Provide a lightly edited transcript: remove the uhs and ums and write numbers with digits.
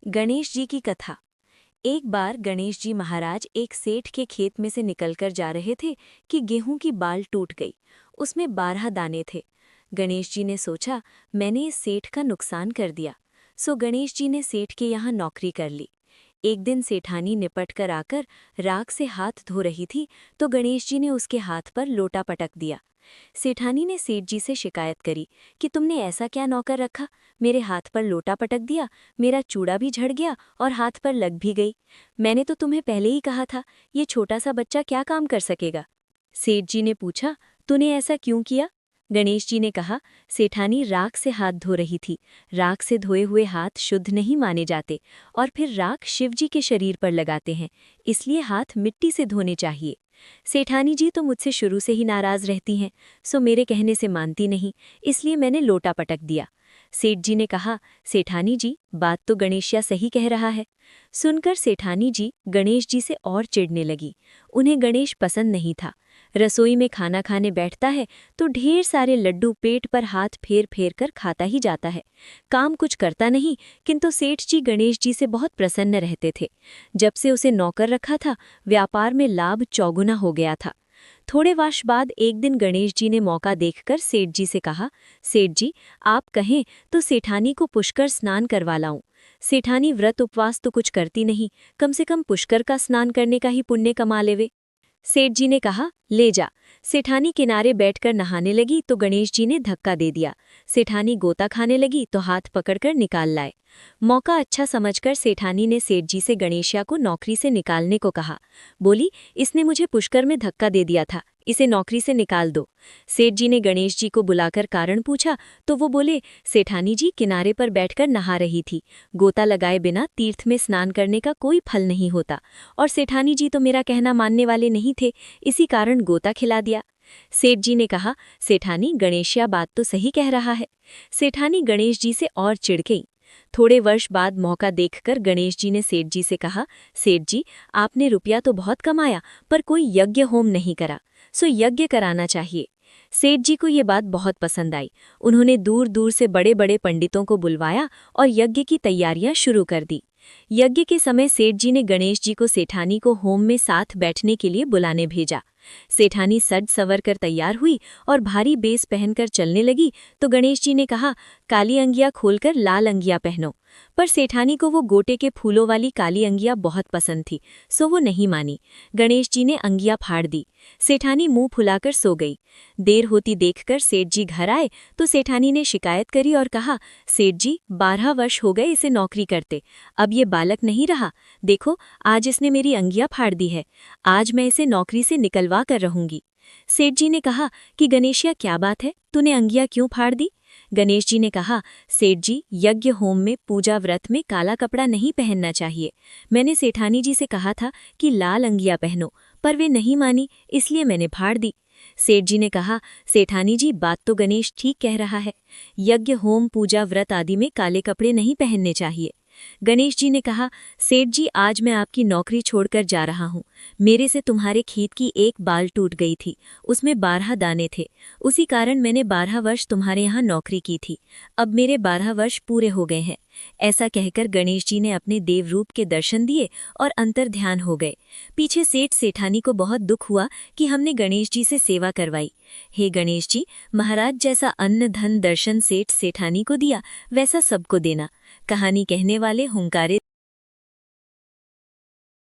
गणेश जी की कथा। एक बार गणेश जी महाराज एक सेठ के खेत में से निकलकर जा रहे थे कि गेहूं की बाल टूट गई। उसमें 12 दाने थे। गणेश जी ने सोचा, मैंने इस सेठ का नुकसान कर दिया। सो गणेश जी ने सेठ के यहाँ नौकरी कर ली। एक दिन सेठानी निपट कर आकर राख से हाथ धो रही थी तो गणेश जी ने उसके हाथ पर लोटा पटक दिया। सेठानी ने सेठ जी से शिकायत करी कि तुमने ऐसा क्या नौकर रखा, मेरे हाथ पर लोटा पटक दिया, मेरा चूड़ा भी झड़ गया और हाथ पर लग भी गई। मैंने तो तुम्हें पहले ही कहा था, ये छोटा सा बच्चा क्या काम कर सकेगा। सेठ जी ने पूछा, तूने ऐसा क्यों किया। गणेश जी ने कहा, सेठानी राख से हाथ धो रही थी। राख से धोए हुए हाथ शुद्ध नहीं माने जाते और फिर राख शिव जी के शरीर पर लगाते हैं, इसलिए हाथ मिट्टी से धोने चाहिए। सेठानी जी तो मुझसे शुरू से ही नाराज रहती हैं, सो मेरे कहने से मानती नहीं, इसलिए मैंने लोटा पटक दिया। सेठ जी ने कहा, सेठानी जी, बात तो गणेशिया सही कह रहा है। सुनकर सेठानी जी गणेश जी से और चिढ़ने लगी। उन्हें गणेश पसंद नहीं था। रसोई में खाना खाने बैठता है तो ढेर सारे लड्डू पेट पर हाथ फेर फेर कर खाता ही जाता है। काम कुछ करता नहीं, किंतु सेठ जी गणेश जी से बहुत प्रसन्न रहते थे। जब से उसे नौकर रखा था, व्यापार में लाभ चौगुना हो गया था। थोड़े वर्ष बाद एक दिन गणेश जी ने मौका देखकर सेठ जी से कहा, सेठ जी, आप कहें तो सेठानी को पुष्कर स्नान करवा लाऊं। सेठानी व्रत उपवास तो कुछ करती नहीं, कम से कम पुष्कर का स्नान करने का ही पुण्य कमा लेवे। सेठ जी ने कहा, ले जा। सेठानी किनारे बैठकर नहाने लगी तो गणेश जी ने धक्का दे दिया। सेठानी गोता खाने लगी तो हाथ पकड़कर निकाल लाए। मौका अच्छा समझकर सेठानी ने सेठ जी से गणेशिया को नौकरी से निकालने को कहा। बोली, इसने मुझे पुष्कर में धक्का दे दिया था, इसे नौकरी से निकाल दो। सेठ जी ने गणेश जी को बुलाकर कारण पूछा तो वो बोले, सेठानी जी किनारे पर बैठकर नहा रही थी। गोता लगाए बिना तीर्थ में स्नान करने का कोई फल नहीं होता, और सेठानी जी तो मेरा कहना मानने वाले नहीं थे, इसी कारण गोता खिला दिया। सेठ जी ने कहा, सेठानी, गणेशिया बात तो सही कह रहा है। सेठानी गणेश जी से और चिढ़ गई। थोड़े वर्ष बाद मौका देखकर गणेश जी ने सेठ जी से कहा, सेठ जी, आपने रुपया तो बहुत कमाया पर कोई यज्ञ होम नहीं करा, सो यज्ञ कराना चाहिए। सेठ जी को ये बात बहुत पसंद आई। उन्होंने दूर दूर से बड़े बड़े पंडितों को बुलवाया और यज्ञ की तैयारियां शुरू कर दी। यज्ञ के समय सेठ जी ने गणेश जी को सेठानी को होम में साथ बैठने के लिए बुलाने भेजा। सेठानी सज संवर कर तैयार हुई और भारी बेस पहनकर चलने लगी तो गणेश जी ने कहा, काली अंगिया खोलकर लाल अंगिया पहनो। पर सेठानी को वो गोटे के फूलों वाली काली अंगिया बहुत पसंद थी, सो वो नहीं मानी। गणेश जी ने अंगिया फाड़ दी। सेठानी मुंह फुलाकर सो गई। देर होती देखकर सेठ जी घर आए तो सेठानी ने शिकायत करी और कहा, सेठ जी, 12 वर्ष हो गए इसे नौकरी करते, अब ये बालक नहीं रहा। देखो, आज इसने मेरी अंगिया फाड़ दी है। आज मैं इसे नौकरी से निकलवा कर रहूंगी। सेठ जी ने कहा कि गणेशिया, क्या बात है, तूने अंगिया क्यों फाड़ दी। गणेश जी ने कहा, सेठ जी, यज्ञ होम में पूजा व्रत में काला कपड़ा नहीं पहनना चाहिए। मैंने सेठानी जी से कहा था कि लाल अंगिया पहनो, पर वे नहीं मानी, इसलिए मैंने फाड़ दी। सेठ जी ने कहा, सेठानी जी, बात तो गणेश ठीक कह रहा है। यज्ञ होम पूजा व्रत आदि में काले कपड़े नहीं पहनने चाहिए। गणेश जी ने कहा, सेठ जी, आज मैं आपकी नौकरी छोड़कर जा रहा हूँ। मेरे से तुम्हारे खेत की एक बाल टूट गई थी, उसमें 12 दाने थे। उसी कारण मैंने 12 वर्ष तुम्हारे यहाँ नौकरी की थी। अब मेरे 12 वर्ष पूरे हो गए हैं। ऐसा कहकर गणेश जी ने अपने देवरूप के दर्शन दिए और अंतर ध्यान हो गए। पीछे सेठ सेठानी को बहुत दुख हुआ कि हमने गणेश जी से सेवा करवाई। हे गणेश जी, महाराज जैसा अन्न धन दर्शन सेठ सेठानी को दिया, वैसा सबको देना। कहानी कहने वाले हुंकारे